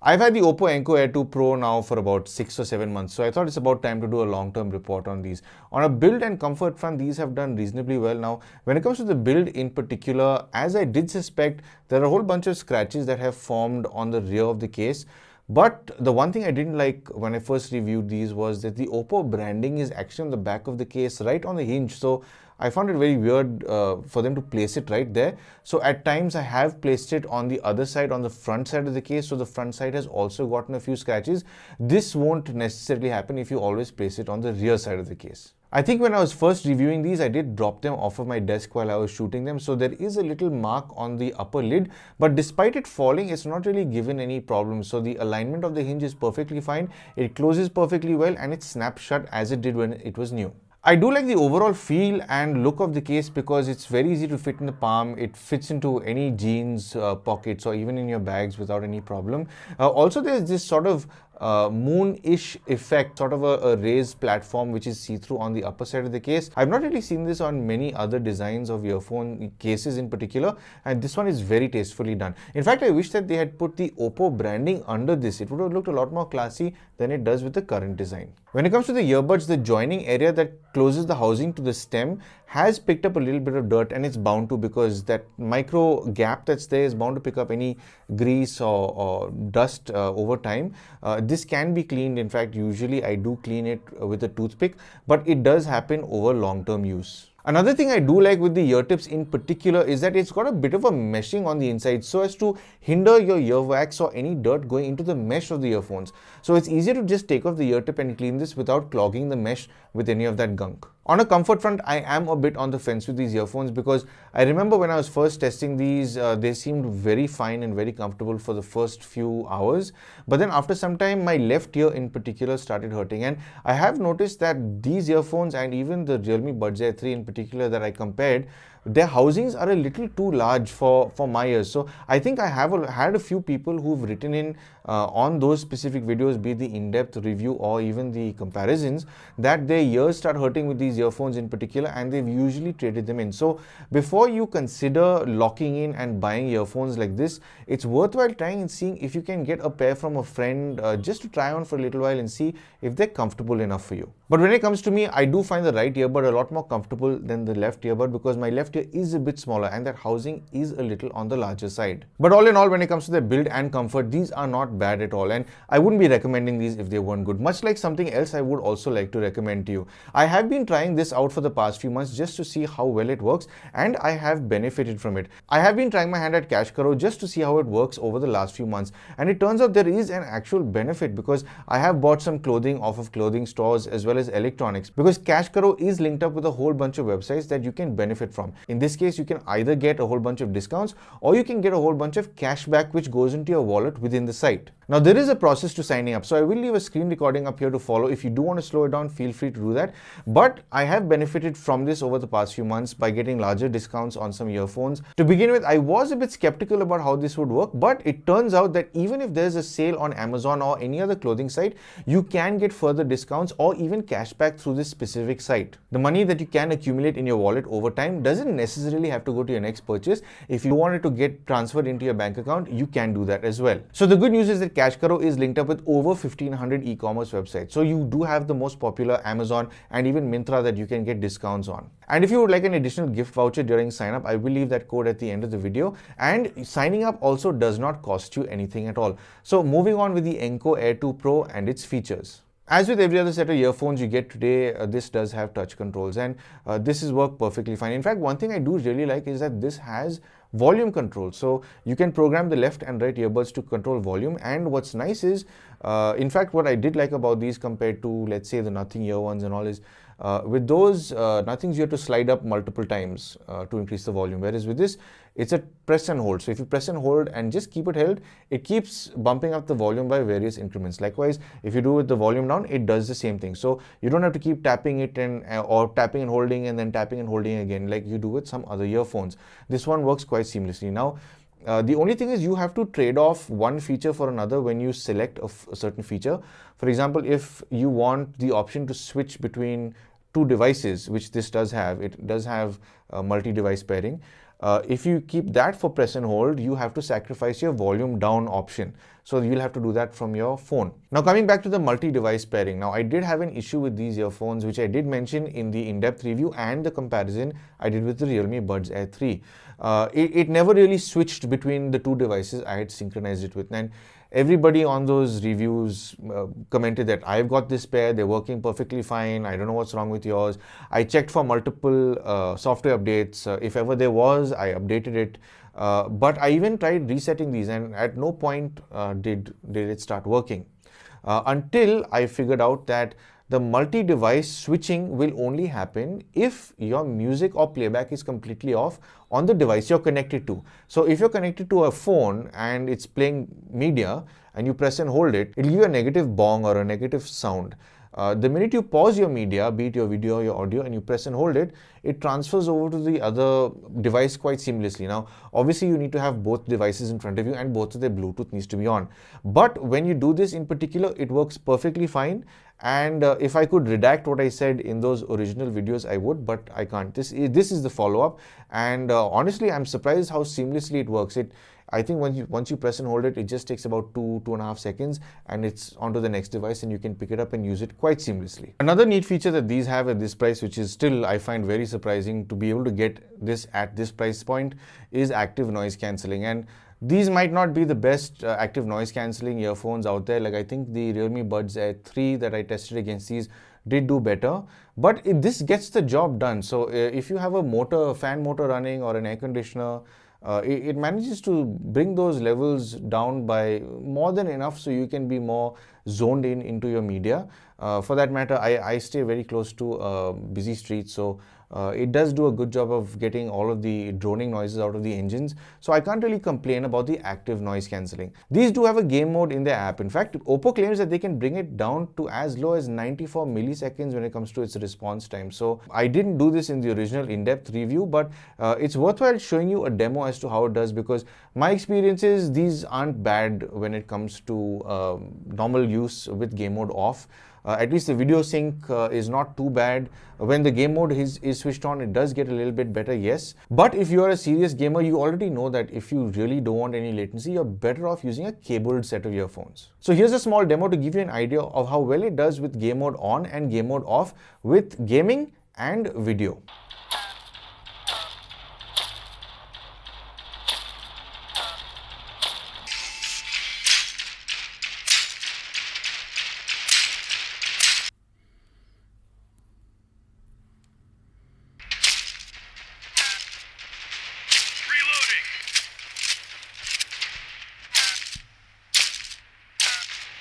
I've had the Oppo Enco Air 2 Pro now for about 6 or 7 months, so I thought it's about time to do a long-term report on these. On a build and comfort front, these have done reasonably well. Now, when it comes to the build in particular, as I did suspect, there are a whole bunch of scratches that have formed on the rear of the case. But the one thing I didn't like when I first reviewed these was that the Oppo branding is actually on the back of the case, right on the hinge. So I found it very weird for them to place it right there. So at times I have placed it on the other side, on the front side of the case. So the front side has also gotten a few scratches. This won't necessarily happen if you always place it on the rear side of the case. I think when I was first reviewing these, I did drop them off of my desk while I was shooting them. So there is a little mark on the upper lid, but despite it falling, it's not really given any problems. So the alignment of the hinge is perfectly fine. It closes perfectly well and it snaps shut as it did when it was new. I do like the overall feel and look of the case because it's very easy to fit in the palm. It fits into any jeans pockets or even in your bags without any problem. Also, there's this sort of moon-ish effect, sort of a raised platform which is see-through on the upper side of the case. I've not really seen this on many other designs of earphone cases in particular, and this one is very tastefully done. In fact, I wish that they had put the Oppo branding under this. It would have looked a lot more classy than it does with the current design. When it comes to the earbuds, the joining area that closes the housing to the stem has picked up a little bit of dirt, and it's bound to because that micro gap that's there is bound to pick up any grease or dust over time. This can be cleaned. In fact, usually I do clean it with a toothpick, but it does happen over long-term use. Another thing I do like with the ear tips in particular is that it's got a bit of a meshing on the inside so as to hinder your earwax or any dirt going into the mesh of the earphones. So it's easier to just take off the ear tip and clean this without clogging the mesh with any of that gunk. On a comfort front, I am a bit on the fence with these earphones because I remember when I was first testing these, they seemed very fine and very comfortable for the first few hours. But then after some time, my left ear in particular started hurting. And I have noticed that these earphones and even the Realme Buds Air 3 in particular that I compared, their housings are a little too large for my ears. So I think I have had a few people who've written in on those specific videos, be it the in-depth review or even the comparisons, that their ears start hurting with these earphones in particular, and they've usually traded them in. So before you consider locking in and buying earphones like this, it's worthwhile trying and seeing if you can get a pair from a friend just to try on for a little while and see if they're comfortable enough for you. But when it comes to me, I do find the right earbud a lot more comfortable than the left earbud because my left ear is a bit smaller and that housing is a little on the larger side. But all in all, when it comes to their build and comfort, these are not bad at all, and I wouldn't be recommending these if they weren't good. Much like something else I would also like to recommend to you. I have been trying this out for the past few months just to see how well it works, and I have benefited from it. I have been trying my hand at Cash Karo just to see how it works over the last few months, and it turns out there is an actual benefit because I have bought some clothing off of clothing stores as well as electronics because Cash Karo is linked up with a whole bunch of websites that you can benefit from. In this case, you can either get a whole bunch of discounts or you can get a whole bunch of cash back which goes into your wallet within the site. Now there is a process to signing up, so I will leave a screen recording up here to follow. If you do want to slow it down, feel free to do that. But I have benefited from this over the past few months by getting larger discounts on some earphones. To begin with, I was a bit skeptical about how this would work, but it turns out that even if there's a sale on Amazon or any other clothing site, you can get further discounts or even cashback through this specific site. The money that you can accumulate in your wallet over time doesn't necessarily have to go to your next purchase. If you want it to get transferred into your bank account, you can do that as well. So the good news is that Cash Karo is linked up with over 1500 e-commerce websites. So you do have the most popular Amazon and even Myntra that you can get discounts on. And if you would like an additional gift voucher during sign up, I will leave that code at the end of the video. And signing up also does not cost you anything at all. So moving on with the Enco Air 2 Pro and its features. As with every other set of earphones you get today, this does have touch controls, and this is worked perfectly fine. In fact, one thing I do really like is that this has volume control. So you can program the left and right earbuds to control volume. And what's nice is, in fact, what I did like about these compared to, let's say, the Nothing Ear ones and all is, with those Nothings, you have to slide up multiple times to increase the volume. Whereas with this, it's a press and hold. So if you press and hold and just keep it held, it keeps bumping up the volume by various increments. Likewise, if you do with the volume down, it does the same thing. So you don't have to keep tapping it and or tapping and holding and then tapping and holding again like you do with some other earphones. This one works quite seamlessly. Now, the only thing is you have to trade off one feature for another when you select a certain feature. For example, if you want the option to switch between two devices, which this does have, it does have multi-device pairing. If you keep that for press and hold, you have to sacrifice your volume down option. So you'll have to do that from your phone. Now coming back to the multi-device pairing. Now I did have an issue with these earphones, which I did mention in the in-depth review and the comparison I did with the Realme Buds Air 3. It never really switched between the two devices I had synchronized it with. And everybody on those reviews commented that I've got this pair, they're working perfectly fine, I don't know what's wrong with yours. I checked for multiple software updates. If ever there was, I updated it. But I even tried resetting these, and at no point did it start working. Until I figured out that the multi-device switching will only happen if your music or playback is completely off on the device you're connected to. So if you're connected to a phone and it's playing media and you press and hold it, it'll give you a negative bong or a negative sound. The minute you pause your media, be it your video or your audio, and you press and hold it, it transfers over to the other device quite seamlessly. Now, obviously, you need to have both devices in front of you and both of their Bluetooth needs to be on. But when you do this in particular, it works perfectly fine. And if I could redact what I said in those original videos, I would, but I can't. This is the follow-up. And honestly, I'm surprised how seamlessly it works. I think once you press and hold it, it just takes about 2.5 seconds and it's onto the next device and you can pick it up and use it quite seamlessly. Another neat feature that these have at this price, which is still I find very surprising to be able to get this at this price point, is active noise cancelling. And these might not be the best active noise cancelling earphones out there. Like I think the Realme Buds Air 3 that I tested against these did do better, but this gets the job done. So if you have a fan motor running or an air conditioner, it manages to bring those levels down by more than enough so you can be more zoned into your media. For that matter, I stay very close to busy streets, so it does do a good job of getting all of the droning noises out of the engines. So I can't really complain about the active noise cancelling. These do have a game mode in their app. In fact, Oppo claims that they can bring it down to as low as 94 milliseconds when it comes to its response time. So I didn't do this in the original in-depth review, but it's worthwhile showing you a demo as to how it does, because my experience is these aren't bad when it comes to normal use with game mode off. At least the video sync is not too bad. When the game mode is switched on, it does get a little bit better, yes. But if you are a serious gamer, you already know that if you really don't want any latency, you're better off using a cabled set of earphones. So here's a small demo to give you an idea of how well it does with game mode on and game mode off with gaming and video.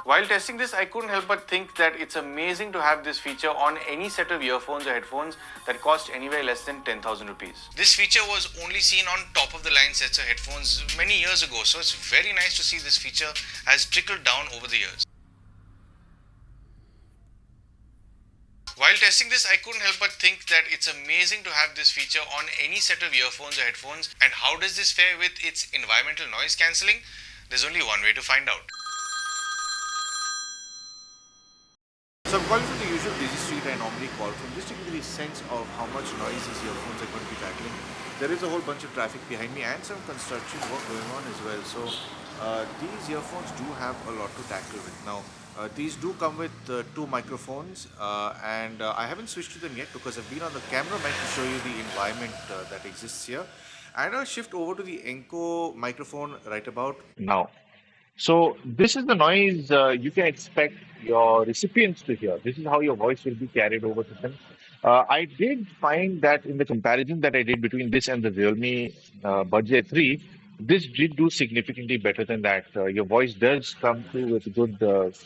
While testing this, I couldn't help but think that it's amazing to have this feature on any set of earphones or headphones that cost anywhere less than 10,000 rupees. This feature was only seen on top of the line sets of headphones many years ago, so it's very nice to see this feature has trickled down over the years. While testing this, I couldn't help but think that it's amazing to have this feature on any set of earphones or headphones. And how does this fare with its environmental noise cancelling? There's only one way to find out. So I'm calling from the usual busy street I normally call from, just to give you a sense of how much noise these earphones are going to be tackling. There is a whole bunch of traffic behind me and some construction work going on as well. So these earphones do have a lot to tackle with. Now, these do come with two microphones and I haven't switched to them yet because I've been on the camera mic to show you the environment that exists here. And I'll shift over to the Enco microphone right about now. So this is the noise you can expect your recipients to hear. This is how your voice will be carried over to them. I did find that in the comparison that I did between this and the Realme Buds Air 3, this did do significantly better than that. Your voice does come through with good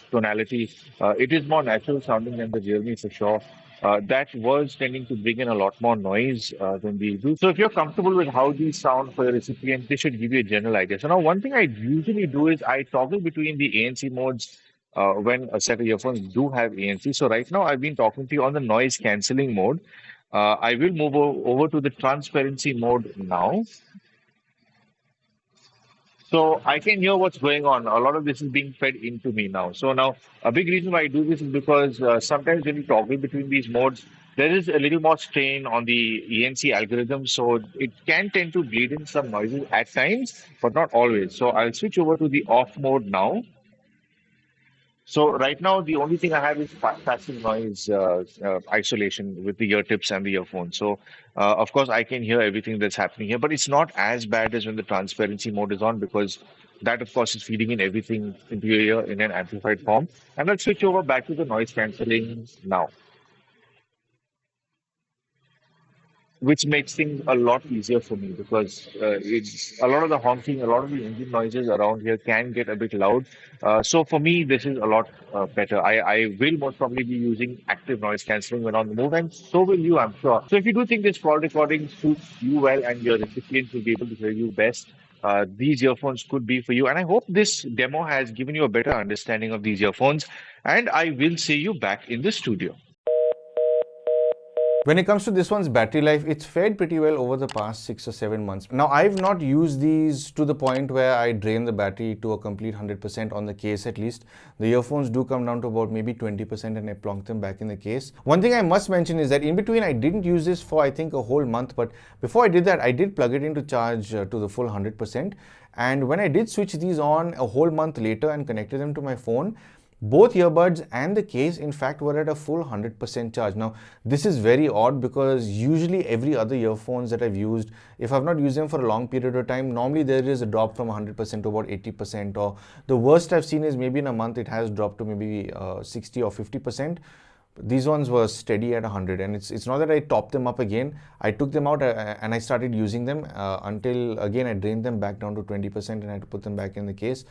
tonality. It is more natural sounding than the Realme for sure. That was tending to bring in a lot more noise than these do. So if you're comfortable with how these sound for your recipient, this should give you a general idea. So now one thing I usually do is I toggle between the ANC modes when a set of earphones do have ANC. So right now I've been talking to you on the noise cancelling mode. I will move over to the transparency mode now. So I can hear what's going on. A lot of this is being fed into me now. So now a big reason why I do this is because sometimes when you toggle between these modes, there is a little more strain on the ENC algorithm. So it can tend to bleed in some noises at times, but not always. So I'll switch over to the off mode now. So right now, the only thing I have is passive noise isolation with the ear tips and the earphones. So of course, I can hear everything that's happening here, but it's not as bad as when the transparency mode is on because that, of course, is feeding in everything into your ear in an amplified form. And let's switch over back to the noise cancelling now. Which makes things a lot easier for me because it's a lot of the honking, a lot of the engine noises around here can get a bit loud. So for me, this is a lot better. I will most probably be using active noise cancelling when on the move, and so will you, I'm sure. So if you do think this call recording suits you well and your recipients will be able to hear you best, these earphones could be for you. And I hope this demo has given you a better understanding of these earphones. And I will see you back in the studio. When it comes to this one's battery life, it's fared pretty well over the past 6 or 7 months. Now, I've not used these to the point where I drain the battery to a complete 100% on the case at least. The earphones do come down to about maybe 20% and I plonk them back in the case. One thing I must mention is that in between, I didn't use this for I think a whole month, but before I did that, I did plug it into charge to the full 100%. And when I did switch these on a whole month later and connected them to my phone, both earbuds and the case, in fact, were at a full 100% charge. Now, this is very odd because usually every other earphones that I've used, if I've not used them for a long period of time, normally there is a drop from 100% to about 80%, or the worst I've seen is maybe in a month it has dropped to maybe 60 or 50%. These ones were steady at 100, and it's not that I topped them up again. I took them out and I started using them until again I drained them back down to 20% and I had to put them back in the case.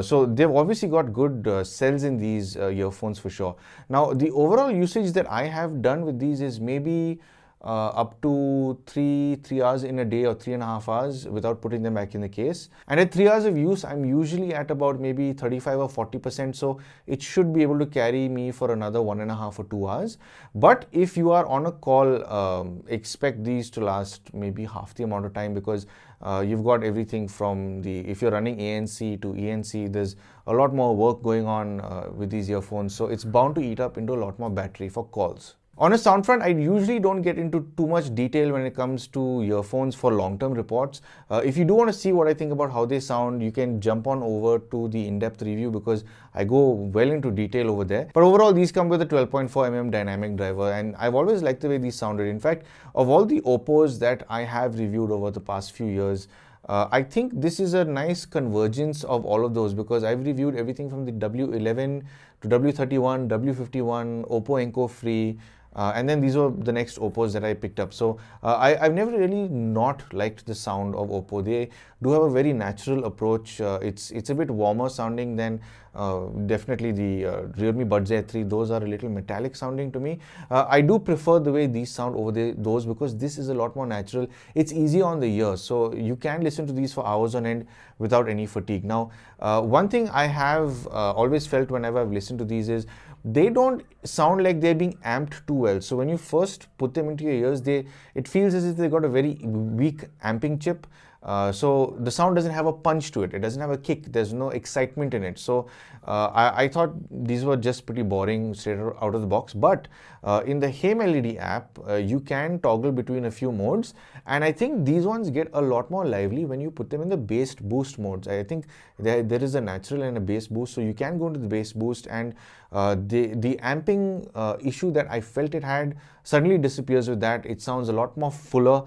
So they've obviously got good cells in these earphones for sure. Now the overall usage that I have done with these is maybe up to three hours in a day or 3.5 hours without putting them back in the case. And at 3 hours of use, I'm usually at about maybe 35 or 40%. So it should be able to carry me for another 1.5 or 2 hours. But if you are on a call, expect these to last maybe half the amount of time because you've got everything from if you're running ANC to ENC, there's a lot more work going on with these earphones. So it's bound to eat up into a lot more battery for calls. On a sound front, I usually don't get into too much detail when it comes to earphones for long-term reports. If you do want to see what I think about how they sound, you can jump on over to the in-depth review because I go well into detail over there. But overall, these come with a 12.4mm dynamic driver, and I've always liked the way these sounded. In fact, of all the Oppos that I have reviewed over the past few years, I think this is a nice convergence of all of those because I've reviewed everything from the W11 to W31, W51, Oppo Enco Free, and then these were the next Oppos that I picked up. So I've never really not liked the sound of Oppo. They do have a very natural approach. It's a bit warmer sounding than definitely the Realme Buds Air 3. Those are a little metallic sounding to me. I do prefer the way these sound over those because this is a lot more natural. It's easy on the ear, so you can listen to these for hours on end without any fatigue. Now, one thing I have always felt whenever I've listened to these is they don't sound like they're being amped too well. So when you first put them into your ears, it feels as if they got a very weak amping chip. So the sound doesn't have a punch to it. It doesn't have a kick. There's no excitement in it. So I thought these were just pretty boring straight out of the box. But in the Hey Melody app, you can toggle between a few modes. And I think these ones get a lot more lively when you put them in the bass boost modes. I think there is a natural and a bass boost. So you can go into the bass boost and the amping issue that I felt it had suddenly disappears with that. It sounds a lot more fuller.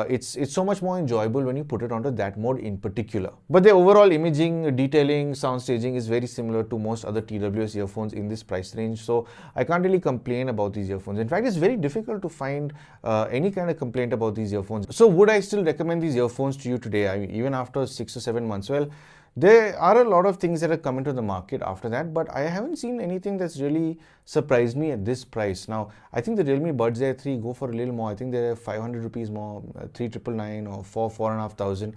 It's so much more enjoyable when you put it onto that mode in particular. But the overall imaging, detailing, sound staging is very similar to most other TWS earphones in this price range. So I can't really complain about these earphones. In fact, it's very difficult to find any kind of complaint about these earphones. So would I still recommend these earphones to you today, even after 6 or 7 months? Well, there are a lot of things that have come into the market after that, but I haven't seen anything that's really surprised me at this price. Now, I think the Realme Buds Air 3 go for a little more. I think they're 500 rupees more, 3,999 or 4,500.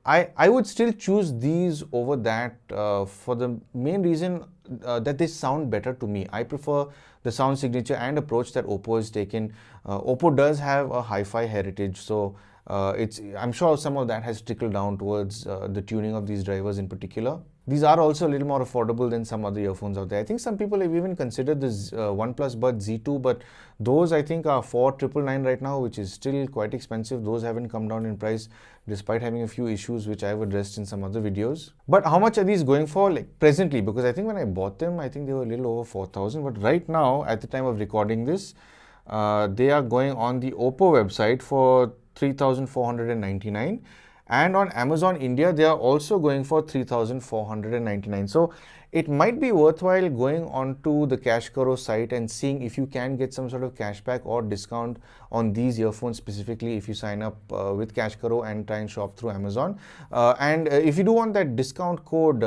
I would still choose these over that for the main reason that they sound better to me. I prefer the sound signature and approach that Oppo has taken. Oppo does have a hi-fi heritage, so I'm sure some of that has trickled down towards the tuning of these drivers in particular. These are also a little more affordable than some other earphones out there. I think some people have even considered this OnePlus Buds Z2, but those I think are 4,999 right now, which is still quite expensive. Those haven't come down in price despite having a few issues which I've addressed in some other videos. But how much are these going for, like presently? Because I think when I bought them, I think they were a little over 4,000. But right now, at the time of recording this, they are going on the Oppo website for 3,499, and on Amazon India they are also going for 3,499. So it might be worthwhile going onto the Kashkaro site and seeing if you can get some sort of cashback or discount on these earphones, specifically if you sign up with Kashkaro and try and shop through Amazon. And if you do want that discount code,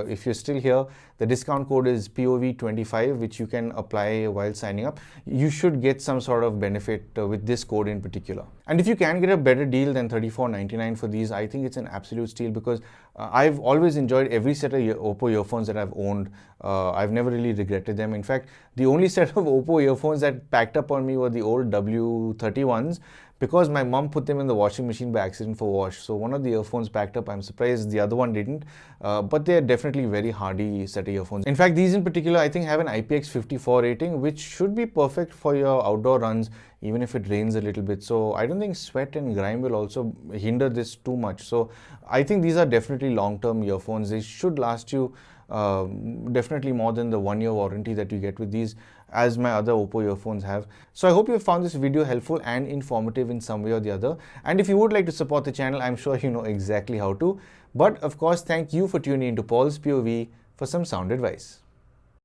if you're still here, the discount code is POV25, which you can apply while signing up. You should get some sort of benefit with this code in particular. And if you can get a better deal than 34.99 for these, I think it's an absolute steal, because I've always enjoyed every set of Oppo earphones that I've owned. I've never really regretted them. In fact, the only set of Oppo earphones that packed up on me were the old W31s, because my mom put them in the washing machine by accident for wash. So one of the earphones packed up. I'm surprised the other one didn't, but they're definitely very hardy set of earphones. In fact, these in particular I think have an IPX54 rating, which should be perfect for your outdoor runs, even if it rains a little bit. So I don't think sweat and grime will also hinder this too much. So I think these are definitely long-term earphones. They should last you definitely more than the 1-year warranty that you get with these, as my other Oppo earphones have. So I hope you found this video helpful and informative in some way or the other. And if you would like to support the channel, I'm sure you know exactly how to. But of course, thank you for tuning into Paul's POV for some sound advice.